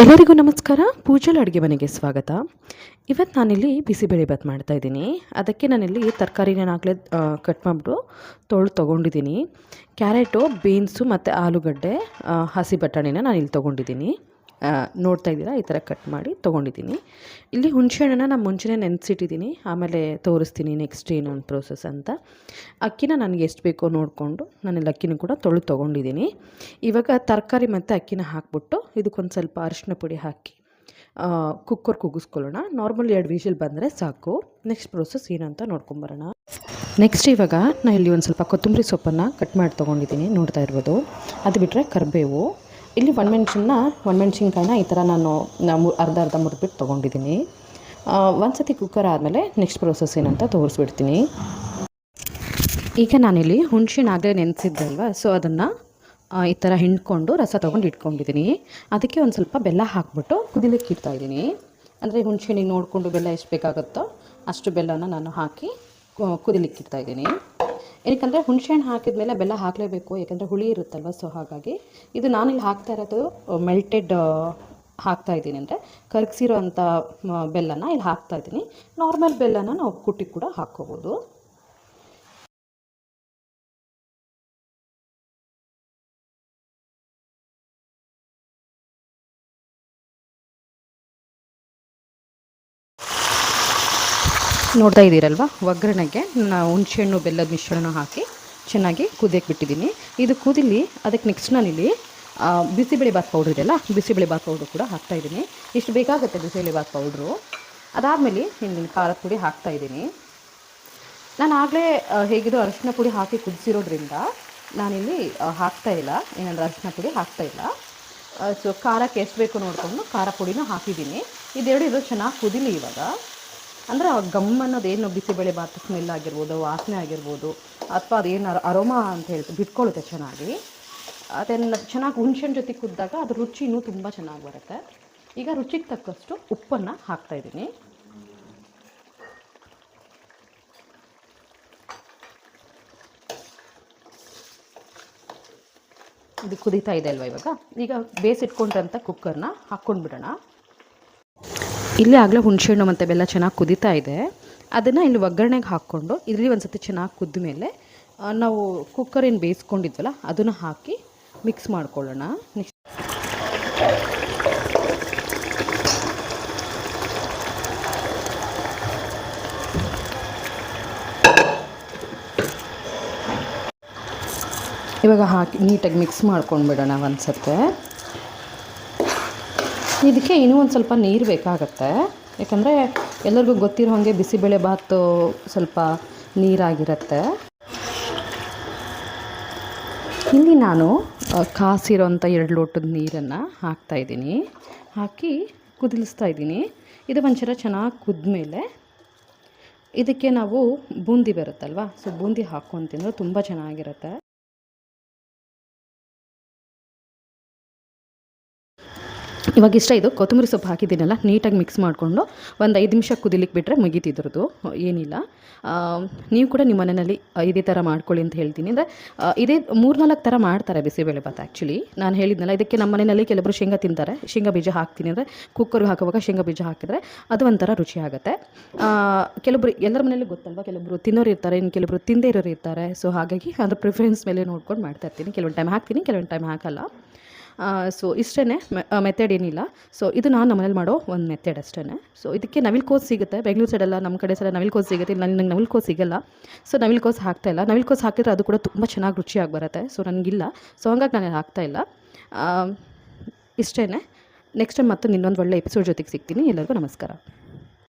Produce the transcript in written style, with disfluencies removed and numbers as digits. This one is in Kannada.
ಎಲ್ಲರಿಗೂ ನಮಸ್ಕಾರ. ಪೂಜಲ್ ಅಡುಗೆ ಮನೆಗೆ ಸ್ವಾಗತ. ಇವತ್ತು ನಾನಿಲ್ಲಿ ಬಿಸಿಬೇಳೆಭಾತ್ ಮಾಡ್ತಾಯಿದ್ದೀನಿ. ಅದಕ್ಕೆ ನಾನಿಲ್ಲಿ ತರಕಾರಿನಾಗಲೇ ಕಟ್ ಮಾಡಿಬಿಟ್ಟು ತೊಗೊಂಡಿದ್ದೀನಿ. ಕ್ಯಾರೆಟು, ಬೀನ್ಸು ಮತ್ತು ಆಲೂಗಡ್ಡೆ, ಹಸಿ ಬಟಾಣಿನ ನಾನಿಲ್ಲಿ ತೊಗೊಂಡಿದ್ದೀನಿ. ನೋಡ್ತಾ ಇದ್ದೀರಾ, ಈ ಥರ ಕಟ್ ಮಾಡಿ ತೊಗೊಂಡಿದ್ದೀನಿ. ಇಲ್ಲಿ ಹುಣಸೆಹಣ್ಣನ್ನು ನಾನು ಮುಂಚೆನೇ ನೆನೆಸಿಟ್ಟಿದ್ದೀನಿ, ಆಮೇಲೆ ತೋರಿಸ್ತೀನಿ ನೆಕ್ಸ್ಟ್ ಏನೊಂದು ಪ್ರೋಸೆಸ್ ಅಂತ. ಅಕ್ಕಿನ ನನಗೆ ಎಷ್ಟು ಬೇಕೋ ನೋಡಿಕೊಂಡು ನಾನಿಲ್ಲಿ ಅಕ್ಕಿನೂ ಕೂಡ ತೊಗೊಂಡಿದ್ದೀನಿ. ಇವಾಗ ತರಕಾರಿ ಮತ್ತು ಅಕ್ಕಿನ ಹಾಕ್ಬಿಟ್ಟು ಇದಕ್ಕೊಂದು ಸ್ವಲ್ಪ ಅರಿಶಿನ ಪುಡಿ ಹಾಕಿ ಕುಕ್ಕರ್ ಕೂಗಿಸ್ಕೊಳ್ಳೋಣ. ನಾರ್ಮಲ್ 2 ವಿಷಲ್ ಬಂದರೆ ಸಾಕು. ನೆಕ್ಸ್ಟ್ ಪ್ರೋಸೆಸ್ ಏನಂತ ನೋಡ್ಕೊಂಬರೋಣ. ನೆಕ್ಸ್ಟ್ ಇವಾಗ ನಾನು ಇಲ್ಲಿ ಒಂದು ಸ್ವಲ್ಪ ಕೊತ್ತಂಬರಿ ಸೊಪ್ಪನ್ನು ಕಟ್ ಮಾಡಿ ತೊಗೊಂಡಿದ್ದೀನಿ, ನೋಡ್ತಾ ಇರ್ಬೋದು. ಅದು ಬಿಟ್ಟರೆ ಕರಿಬೇವು, ಇಲ್ಲಿ ಒಣಮೆಣ್ಸಿನ್ಕಾಯಿನ ಈ ಥರ ನಾನು ಅರ್ಧ ಮುರಿದ್ಬಿಟ್ಟು ತೊಗೊಂಡಿದ್ದೀನಿ. ಒಂದು ಸತಿ ಕುಕ್ಕರ್ ಆದಮೇಲೆ ನೆಕ್ಸ್ಟ್ ಪ್ರೋಸೆಸ್ ಏನಂತ ತೋರಿಸ್ಬಿಡ್ತೀನಿ. ಈಗ ನಾನಿಲ್ಲಿ ಹುಣಸೆಹಣ್ಣು ಆಗಲೇ ನೆನೆಸಿದ್ದಲ್ವ, ಸೊ ಅದನ್ನು ಈ ಥರ ಹಿಂಡ್ಕೊಂಡು ರಸ ತೊಗೊಂಡು ಇಟ್ಕೊಂಡಿದ್ದೀನಿ. ಅದಕ್ಕೆ ಒಂದು ಸ್ವಲ್ಪ ಬೆಲ್ಲ ಹಾಕ್ಬಿಟ್ಟು ಕುದಿಲಿಕ್ಕೆ ಇಡ್ತಾಯಿದ್ದೀನಿ. ಅಂದರೆ ಹುಣಸೆಹಣ್ಣಿಗೆ ನೋಡಿಕೊಂಡು ಬೆಲ್ಲ ಎಷ್ಟು ಬೇಕಾಗುತ್ತೋ ಅಷ್ಟು ಬೆಲ್ಲನ ನಾನು ಹಾಕಿ ಕುದಿಲಿಕ್ಕೆ ಇಡ್ತಾಯಿದ್ದೀನಿ. ಏನಕ್ಕಂದರೆ ಹುಣಸೆಹಣ್ಣು ಹಾಕಿದ ಮೇಲೆ ಬೆಲ್ಲ ಹಾಕಲೇಬೇಕು, ಯಾಕಂದರೆ ಹುಳಿ ಇರುತ್ತಲ್ವ. ಸೊ ಹಾಗಾಗಿ ಇದು ನಾನಿಲ್ಲಿ ಹಾಕ್ತಾ ಇರೋದು ಮೆಲ್ಟೆಡ್ ಹಾಕ್ತಾಯಿದ್ದೀನಿ, ಅಂದರೆ ಕರಗಿಸಿರೋ ಅಂಥ ಬೆಲ್ಲನ ಇಲ್ಲಿ ಹಾಕ್ತಾಯಿದ್ದೀನಿ. ನಾರ್ಮಲ್ ಬೆಲ್ಲನ ನಾವು ಕುಟ್ಟಿ ಕೂಡ ಹಾಕ್ಕೋಬೋದು. ನೋಡ್ತಾ ಇದ್ದೀರಲ್ವ, ಒಗ್ಗರಣೆಗೆ ನಾನು ಹುಣಸೆಹಣ್ಣು ಬೆಲ್ಲದ ಮಿಶ್ರಣ ಹಾಕಿ ಚೆನ್ನಾಗಿ ಕುದಿಯಕ್ಕೆ ಬಿಟ್ಟಿದ್ದೀನಿ. ಇದು ಕುದಿಲಿ. ಅದಕ್ಕೆ ನೆಕ್ಸ್ಟ್ ನಾನಿಲ್ಲಿ ಬಿಸಿಬೇಳೆಭಾತ್ ಪೌಡ್ರ್ ಇದೆಯಲ್ಲ, ಬಿಸಿಬೇಳೆಭಾತ್ ಪೌಡ್ರು ಕೂಡ ಹಾಕ್ತಾಯಿದ್ದೀನಿ. ಇಷ್ಟು ಬೇಕಾಗುತ್ತೆ ಬಿಸಿಬೇಳೆಭಾತ್ ಪೌಡ್ರು. ಅದಾದಮೇಲೆ ಇನ್ನು ಖಾರದ ಪುಡಿ ಹಾಕ್ತಾಯಿದ್ದೀನಿ. ನಾನು ಆಗಲೇ ಹೇಗಿದ್ದು ಅರಿಶಿನ ಪುಡಿ ಹಾಕಿ ಕುದಿಸಿರೋದ್ರಿಂದ ನಾನಿಲ್ಲಿ ಹಾಕ್ತಾಯಿಲ್ಲ, ಏನಂದ್ರೆ ಅರಿಶಿನ ಪುಡಿ ಹಾಕ್ತಾಯಿಲ್ಲ. ಸೊ ಖಾರಕ್ಕೆ ಎಷ್ಟು ಬೇಕು ನೋಡಿಕೊಂಡು ಖಾರ ಪುಡಿನೂ ಹಾಕಿದ್ದೀನಿ. ಇದೆರಡು ಇದು ಚೆನ್ನಾಗಿ ಕುದಿಲಿ ಇವಾಗ. ಅಂದರೆ ಗಮ್ ಅನ್ನೋದೇನು ಬಿಸಿಬೇಳೆಭಾತ್ ಸ್ಮೆಲ್ ಆಗಿರ್ಬೋದು, ವಾಸನೆ ಆಗಿರ್ಬೋದು, ಅಥವಾ ಅದೇನು ಅರೋಮಾ ಅಂತ ಹೇಳ್ತೀವಿ ಬಿಟ್ಕೊಳ್ಳುತ್ತೆ ಚೆನ್ನಾಗಿ. ಅದನ್ನು ಚೆನ್ನಾಗಿ ಹುಣಸೆಹಣ್ಣು ಜೊತೆ ಕುದ್ದಾಗ ಅದು ರುಚಿ ಇನ್ನೂ ತುಂಬ ಚೆನ್ನಾಗಿ ಬರುತ್ತೆ. ಈಗ ರುಚಿಗೆ ತಕ್ಕಷ್ಟು ಉಪ್ಪನ್ನು ಹಾಕ್ತಾಯಿದ್ದೀನಿ. ಇದು ಕುದೀತಾ ಇದೆ ಅಲ್ವ ಇವಾಗ. ಈಗ ಬೇಯಿಸಿಟ್ಕೊಂಡ್ರಂಥ ಕುಕ್ಕರ್ನ ಹಾಕ್ಕೊಂಡ್ಬಿಡೋಣ. ಇಲ್ಲಿ ಆಗಲೇ ಹುಣಸೆಹಣ್ಣು ಮತ್ತು ಬೆಲ್ಲ ಚೆನ್ನಾಗಿ ಕುದೀತಾ ಇದೆ. ಅದನ್ನು ಇಲ್ಲಿ ಒಗ್ಗರಣೆಗೆ ಹಾಕ್ಕೊಂಡು ಇಲ್ಲಿ ಒಂದು ಸತಿ ಚೆನ್ನಾಗಿ ಕುದ್ದ ಮೇಲೆ ನಾವು ಕುಕ್ಕರ್ ಏನು ಬೇಯಿಸ್ಕೊಂಡಿದ್ವಲ್ಲ ಅದನ್ನು ಹಾಕಿ ಮಿಕ್ಸ್ ಮಾಡ್ಕೊಳ್ಳೋಣ. ನೆಕ್ಸ್ಟ್ ಇವಾಗ ಹಾಕಿ ನೀಟಾಗಿ ಮಿಕ್ಸ್ ಮಾಡ್ಕೊಂಡ್ಬಿಡೋಣ ಒಂದು ಸತಿ. ಇದಕ್ಕೆ ಇನ್ನೂ ಒಂದು ಸ್ವಲ್ಪ ನೀರು ಬೇಕಾಗತ್ತೆ, ಯಾಕಂದರೆ ಎಲ್ಲರಿಗೂ ಗೊತ್ತಿರೋ ಹಾಗೆ ಬಿಸಿಬೇಳೆಭಾತು ಸ್ವಲ್ಪ ನೀರಾಗಿರುತ್ತೆ. ಇಲ್ಲಿ ನಾನು ಕಾಸಿರೋಂಥ 2 ಲೋಟದ ನೀರನ್ನು ಹಾಕ್ತಾಯಿದ್ದೀನಿ, ಹಾಕಿ ಕುದಿಸ್ತಾ ಇದ್ದೀನಿ. ಇದು ಒಂಚೂರ ಚೆನ್ನಾಗಿ ಕುದ್ಮೇಲೆ ಇದಕ್ಕೆ ನಾವು ಬೂಂದಿ ಬರುತ್ತಲ್ವ, ಸೊ ಬೂಂದಿ ಹಾಕ್ಕೊಂಡು ತಿಂದರೆ ತುಂಬ ಚೆನ್ನಾಗಿರುತ್ತೆ. ಇವಾಗ ಇಷ್ಟ ಇದು ಕೊತ್ತಂಬರಿ ಸೊಪ್ಪು ಹಾಕಿದ್ದೀನಲ್ಲ, ನೀಟಾಗಿ ಮಿಕ್ಸ್ ಮಾಡಿಕೊಂಡು ಒಂದು 5 ನಿಮಿಷ ಕುದಿಲಿಕ್ಕೆ ಬಿಟ್ಟರೆ ಮುಗೀತಿದ್ರದ್ದು, ಏನಿಲ್ಲ. ನೀವು ಕೂಡ ನಿಮ್ಮ ಮನೆಯಲ್ಲಿ ಇದೇ ಥರ ಮಾಡ್ಕೊಳ್ಳಿ ಅಂತ ಹೇಳ್ತೀನಿ. ಅಂದರೆ ಇದೇ 3-4 ಥರ ಮಾಡ್ತಾರೆ ಬಿಸಿಬೇಳೆಭಾತ್. ಆ್ಯಕ್ಚುಲಿ ನಾನು ಹೇಳಿದ್ನಲ್ಲ, ಇದಕ್ಕೆ ನಮ್ಮ ಮನೆಯಲ್ಲಿ ಕೆಲವರು ಶೇಂಗಾ ತಿಂತಾರೆ, ಶೇಂಗಾ ಬೀಜ ಹಾಕ್ತೀನಿ. ಅಂದರೆ ಕುಕ್ಕರ್ಗೆ ಹಾಕುವಾಗ ಶೇಂಗಾ ಬೀಜ ಹಾಕಿದ್ರೆ ಅದು ಒಂಥರ ರುಚಿ ಆಗುತ್ತೆ. ಕೆಲವೊಬ್ರು ಎಲ್ಲರ ಮನೇಲಿ ಗೊತ್ತಲ್ವ, ಕೆಲವೊಬ್ರು ತಿನ್ನೋರು ಇರ್ತಾರೆ, ಇನ್ನು ಕೆಲವೊಬ್ರು ತಿಂದೇ ಇರೋರು ಇರ್ತಾರೆ. ಸೊ ಹಾಗಾಗಿ ಅದು ಪ್ರಿಫರೆನ್ಸ್ ಮೇಲೆ ನೋಡ್ಕೊಂಡು ಮಾಡ್ತಾಯಿರ್ತೀನಿ. ಕೆಲವೊಂದು ಟೈಮ್ ಹಾಕ್ತೀನಿ, ಕೆಲವೊಂದು ಟೈಮ್ ಹಾಕಲ್ಲ. ಸೊ ಇಷ್ಟೇ, ಮೆಥಡ್ ಏನಿಲ್ಲ. ಸೊ ಇದು ನಾನು ನಮ್ಮನೇಲಿ ಮಾಡೋ ಒಂದು ಮೆಥಡ್ ಅಷ್ಟೇ. ಸೊ ಇದಕ್ಕೆ ನವಿಲುಕೋಸು ಸಿಗುತ್ತೆ, ಬೆಂಗಳೂರು ಸೈಡೆಲ್ಲ ನಮ್ಮ ಕಡೆ ಸಲ ನವಿಲುಕೋಸು ಸಿಗುತ್ತೆ. ನನಗೆ ನವಿಲುಕೋಸು ಸಿಗಲ್ಲ, ಸೊ ನವಿಲುಕೋಸು ಹಾಕ್ತಾಯಿಲ್ಲ. ನವಿಲುಕೋಸು ಹಾಕಿದರೆ ಅದು ಕೂಡ ತುಂಬ ಚೆನ್ನಾಗಿ ರುಚಿಯಾಗಿ ಬರುತ್ತೆ. ಸೊ ನನಗಿಲ್ಲ, ಸೊ ಹಂಗಾಗಿ ನಾನು ಹಾಕ್ತಾಯಿಲ್ಲ. ಇಷ್ಟೇ. ನೆಕ್ಸ್ಟ್ ಟೈಮ್ ಮತ್ತೆ ಇನ್ನೊಂದು ಒಳ್ಳೆ ಎಪಿಸೋಡ್ ಜೊತೆಗೆ ಸಿಗ್ತೀನಿ. ಎಲ್ಲರಿಗೂ ನಮಸ್ಕಾರ.